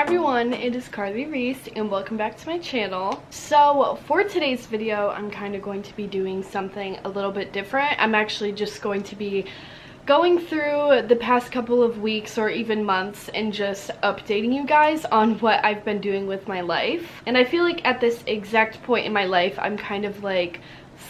everyone, it is Karli Reese and welcome back to my channel. So for today's video, I'm kind of going to be doing something a little bit different. I'm actually just going to be going through the past couple of weeks or even months and just updating you guys on what I've been doing with my life. And I feel like at this exact point in my life, I'm kind of like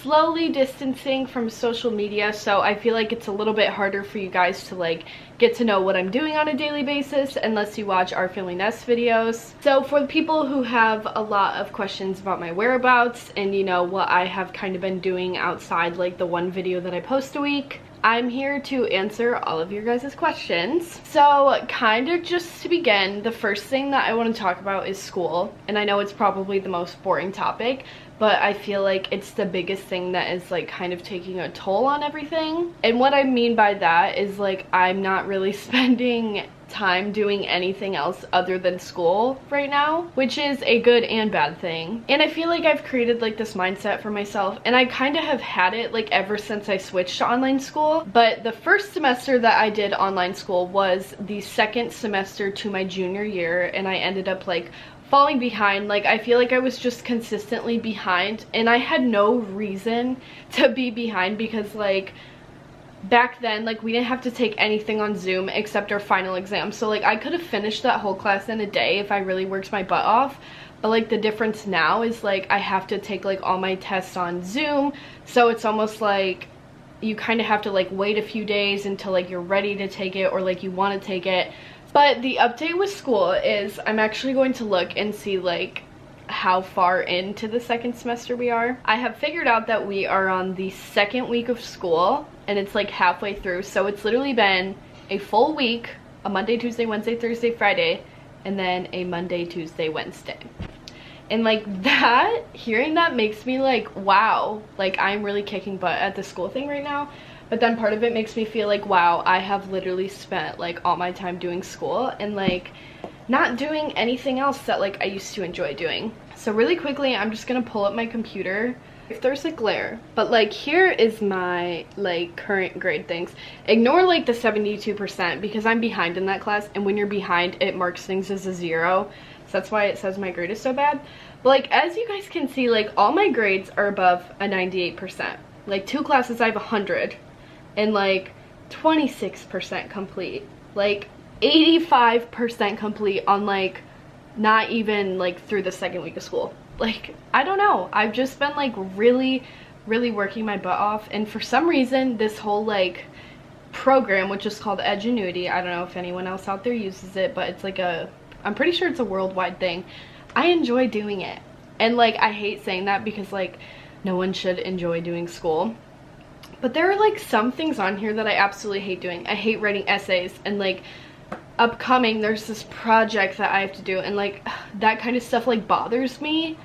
slowly distancing from social media, so I feel like it's a little bit harder for you guys to like get to know what I'm doing on a daily basis unless you watch our family nest videos. So for the people who have a lot of questions about my whereabouts and you know what I have kind of been doing outside like the one video that I post a week, I'm here to answer all of your guys' questions. So kind of just to begin, the first thing that I want to talk about is school. And I know it's probably the most boring topic, but I feel like it's the biggest thing that is like kind of taking a toll on everything. And what I mean by that is like I'm not really spending time doing anything else other than school right now, which is a good and bad thing. And I feel like I've created like this mindset for myself, and I kind of have had it like ever since I switched to online school. But the first semester that I did online school was the second semester to my junior year, and I ended up like falling behind. Like I feel like I was just consistently behind, and I had no reason to be behind because like back then like we didn't have to take anything on Zoom except our final exam, so like I could have finished that whole class in a day if I really worked my butt off. But like the difference now is like I have to take like all my tests on Zoom, so it's almost like you kind of have to like wait a few days until like you're ready to take it or like you want to take it. But the update with school is I'm actually going to look and see like how far into the second semester we are. I have figured out that we are on the second week of school and it's like halfway through, so it's literally been a full week, a Monday, Tuesday, Wednesday, Thursday, Friday, and then a Monday, Tuesday, Wednesday. And like that, hearing that makes me like, wow, like I'm really kicking butt at the school thing right now. But then part of it makes me feel like, wow, I have literally spent like all my time doing school and like not doing anything else that like I used to enjoy doing. So really quickly, I'm just gonna pull up my computer if there's a glare. But like here is my like current grade things. Ignore like the 72% because I'm behind in that class, and when you're behind it marks things as a 0. So that's why it says my grade is so bad. But like as you guys can see, like all my grades are above a 98%. Like 2 classes I have 100 and like 26% complete. Like 85% complete on like not even like through the second week of school. Like I don't know, I've just been like really working my butt off, and for some reason this whole like program, which is called Edgenuity, I don't know if anyone else out there uses it, but it's like I'm pretty sure it's a worldwide thing. I enjoy doing it, and like I hate saying that because like no one should enjoy doing school, but there are like some things on here that I absolutely hate doing. I hate writing essays, and like upcoming there's this project that I have to do, and like that kind of stuff like bothers me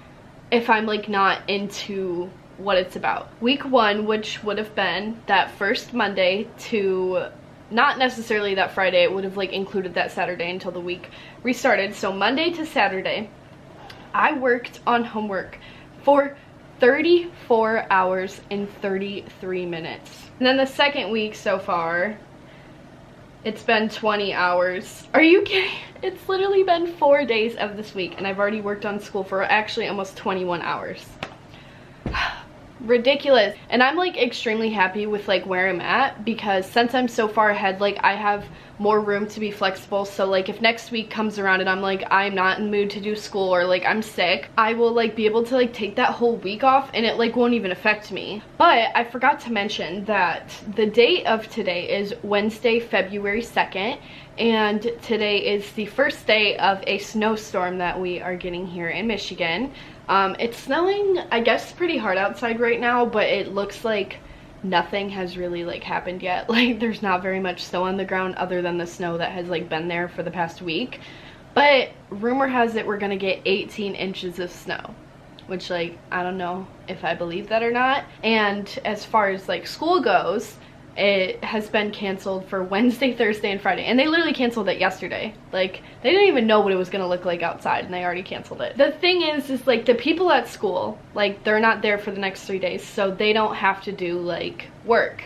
if I'm like not into what it's about. Week 1, which would have been that first Monday to not necessarily that Friday, it would have like included that Saturday until the week restarted. So Monday to Saturday I worked on homework for 34 hours and 33 minutes. And then the second week so far, it's been 20 hours. Are you kidding? It's literally been 4 days of this week and I've already worked on school for actually almost 21 hours. Ridiculous. And I'm like extremely happy with like where I'm at, because since I'm so far ahead, like I have more room to be flexible. So like if next week comes around and I'm like I'm not in the mood to do school, or like I'm sick, I will like be able to like take that whole week off and it like won't even affect me. But I forgot to mention that the date of today is Wednesday, February 2nd, and today is the first day of a snowstorm that we are getting here in Michigan. It's snowing, I guess, pretty hard outside right now, but it looks like nothing has really like happened yet. Like there's not very much snow on the ground other than the snow that has like been there for the past week. But rumor has it we're gonna get 18 inches of snow, which like I don't know if I believe that or not. And as far as like school goes, it has been canceled for Wednesday, Thursday, and Friday. And they literally canceled it yesterday. Like, they didn't even know what it was gonna look like outside, and they already canceled it. The thing is like the people at school, like they're not there for the next 3 days, so they don't have to do like work.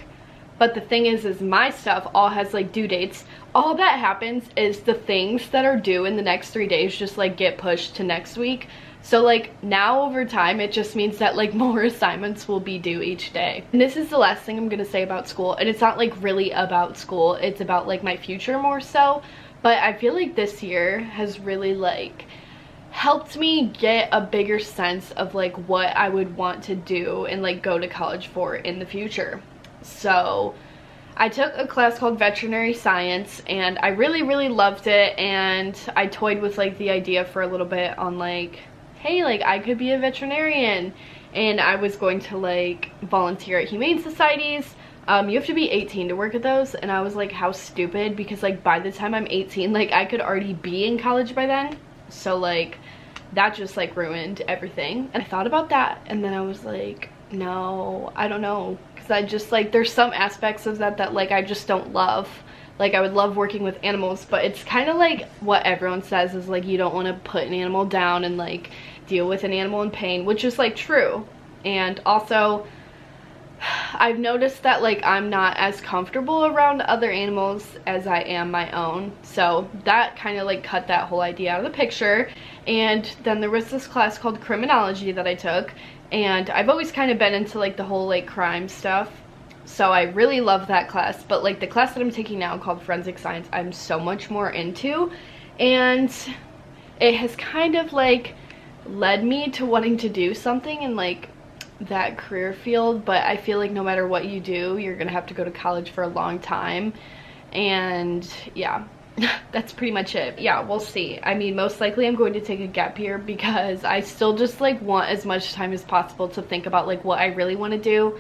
But the thing is my stuff all has like due dates. All that happens is the things that are due in the next 3 days just like get pushed to next week. So like now over time, it just means that like more assignments will be due each day. And this is the last thing I'm gonna say about school. And it's not like really about school, it's about like my future more so. But I feel like this year has really like helped me get a bigger sense of like what I would want to do and like go to college for in the future. So I took a class called veterinary science and I really loved it, and I toyed with like the idea for a little bit on like, hey, like I could be a veterinarian, and I was going to like volunteer at humane societies. You have to be 18 to work at those, and I was like, how stupid, because like by the time I'm 18, like I could already be in college by then. So like that just like ruined everything. And I thought about that, and then I was like, no, I don't know, because I just like, there's some aspects of that that like I just don't love. Like I would love working with animals, but it's kind of like what everyone says is like you don't want to put an animal down and like deal with an animal in pain, which is like true. And also I've noticed that like I'm not as comfortable around other animals as I am my own, so that kind of like cut that whole idea out of the picture. And then there was this class called criminology that I took, and I've always kind of been into like the whole like crime stuff, so I really love that class. But like the class that I'm taking now called forensic science, I'm so much more into, and it has kind of like led me to wanting to do something in like that career field. But I feel like no matter what you do, you're gonna have to go to college for a long time, and yeah, that's pretty much it. Yeah, we'll see. I mean, most likely I'm going to take a gap year because I still just like want as much time as possible to think about like what I really want to do,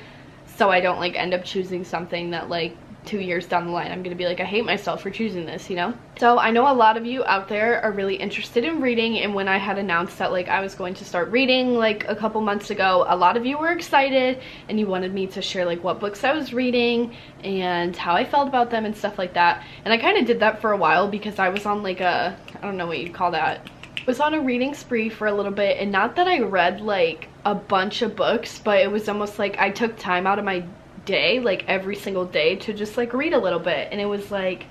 so I don't like end up choosing something that like 2 years down the line I'm gonna be like, I hate myself for choosing this, you know? So I know a lot of you out there are really interested in reading, and when I had announced that like I was going to start reading like a couple months ago, a lot of you were excited and you wanted me to share like what books I was reading and how I felt about them and stuff like that. And I kind of did that for a while because I was on like a, I don't know what you'd call that, was on a reading spree for a little bit. And not that I read like a bunch of books, but it was almost like I took time out of my day, like every single day, to just like read a little bit, and it was like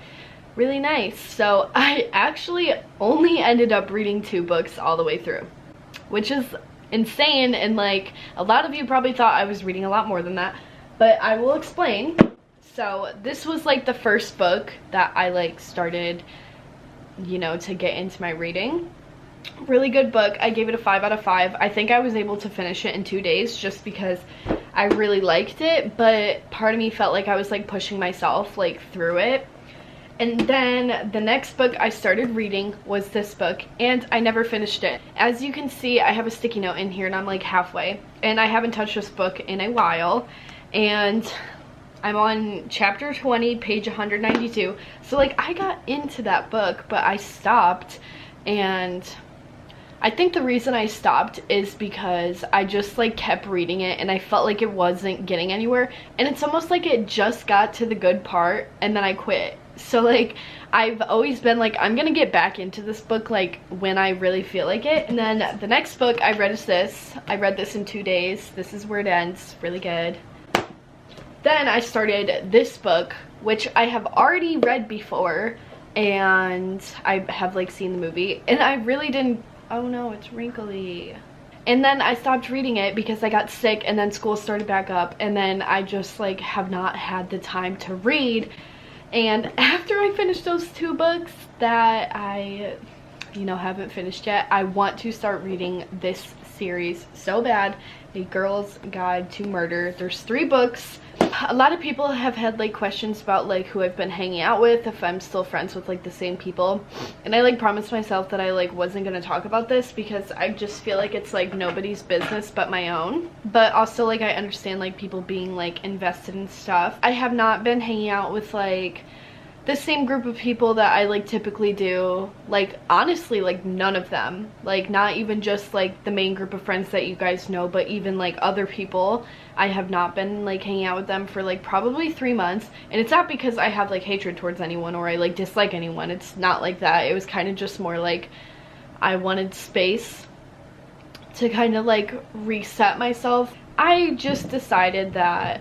really nice. So I actually only ended up reading 2 books all the way through, which is insane, and like a lot of you probably thought I was reading a lot more than that, but I will explain. So this was like the first book that I like started, you know, to get into my reading. Really good book. I gave it a 5 out of 5. I think I was able to finish it in 2 days just because I really liked it, but part of me felt like I was like pushing myself like through it. And then the next book I started reading was this book, and I never finished it. As you can see, I have a sticky note in here and I'm like halfway, and I haven't touched this book in a while, and I'm on chapter 20, page 192. So like I got into that book, but I stopped. And I think the reason I stopped is because I just like kept reading it and I felt like it wasn't getting anywhere, and it's almost like it just got to the good part and then I quit. So like I've always been like, I'm gonna get back into this book like when I really feel like it. And then the next book I read is this. I read this in 2 days. This is where it ends. Really good. Then I started this book, which I have already read before, and I have like seen the movie, and I really didn't, oh no, it's wrinkly. And then I stopped reading it because I got sick, and then school started back up, and then I just like have not had the time to read. And after I finished those 2 books that I, you know, haven't finished yet, I want to start reading this series so bad, A Girl's Guide to Murder. There's 3 books. A lot of people have had like questions about like who I've been hanging out with, if I'm still friends with like the same people, and I like promised myself that I like wasn't gonna talk about this because I just feel like it's like nobody's business but my own. But also like I understand like people being like invested in stuff. I have not been hanging out with like the same group of people that I like typically do, like honestly like none of them, like not even just like the main group of friends that you guys know, but even like other people. I have not been like hanging out with them for like probably 3 months, and it's not because I have like hatred towards anyone or I like dislike anyone. It's not like that. It was kind of just more like I wanted space to kind of like reset myself. I just decided that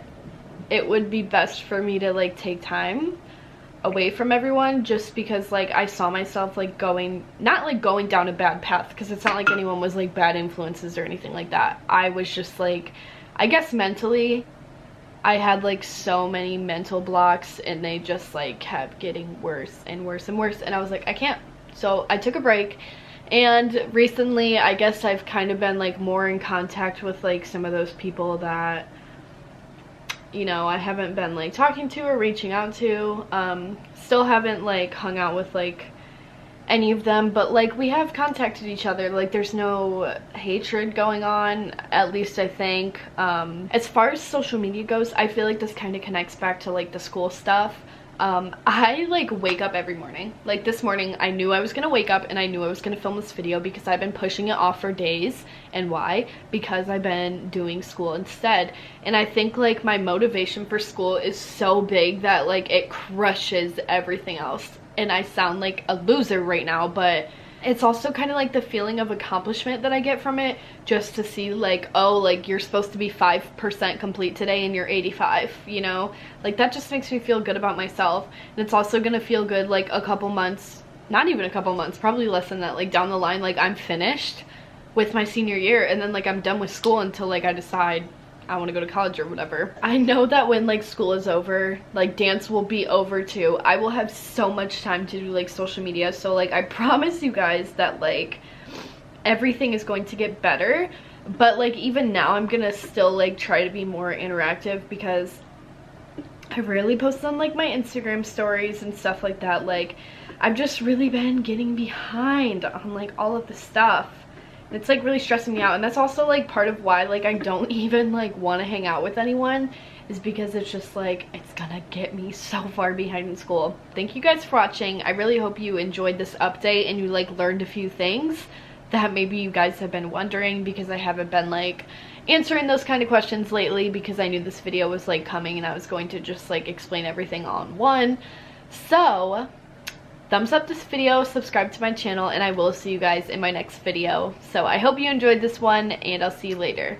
it would be best for me to like take time away from everyone, just because like I saw myself like not like going down a bad path, because it's not like anyone was like bad influences or anything like that. I was just like, I guess mentally I had like so many mental blocks, and they just like kept getting worse and worse and worse, and I was like, I can't. So I took a break, and recently I guess I've kind of been like more in contact with like some of those people that, you know, I haven't been like talking to or reaching out to. Still haven't like hung out with like any of them, but like we have contacted each other. Like there's no hatred going on, at least I think. As far as social media goes, I feel like this kind of connects back to like the school stuff. I like wake up every morning. Like this morning I knew I was gonna wake up and I knew I was gonna film this video because I've been pushing it off for days. And why? Because I've been doing school instead. And I think like my motivation for school is so big that like it crushes everything else. And I sound like a loser right now, but it's also kind of like the feeling of accomplishment that I get from it, just to see like, oh, like you're supposed to be 5% complete today and you're 85, you know? Like that just makes me feel good about myself. And it's also gonna feel good like a couple months, not even a couple months, probably less than that, like down the line, like I'm finished with my senior year, and then like I'm done with school until like I decide I want to go to college or whatever. I know that when like school is over, like dance will be over too. I will have so much time to do like social media, so like I promise you guys that like everything is going to get better. But like even now I'm gonna still like try to be more interactive, because I rarely post on like my Instagram stories and stuff like that. Like I've just really been getting behind on like all of the stuff. It's like really stressing me out, and that's also like part of why like I don't even like want to hang out with anyone, is because it's just like it's gonna get me so far behind in school. Thank you guys for watching. I really hope you enjoyed this update and you like learned a few things that maybe you guys have been wondering, because I haven't been like answering those kind of questions lately, because I knew this video was like coming and I was going to just like explain everything all in one. So thumbs up this video, subscribe to my channel, and I will see you guys in my next video. So I hope you enjoyed this one, and I'll see you later.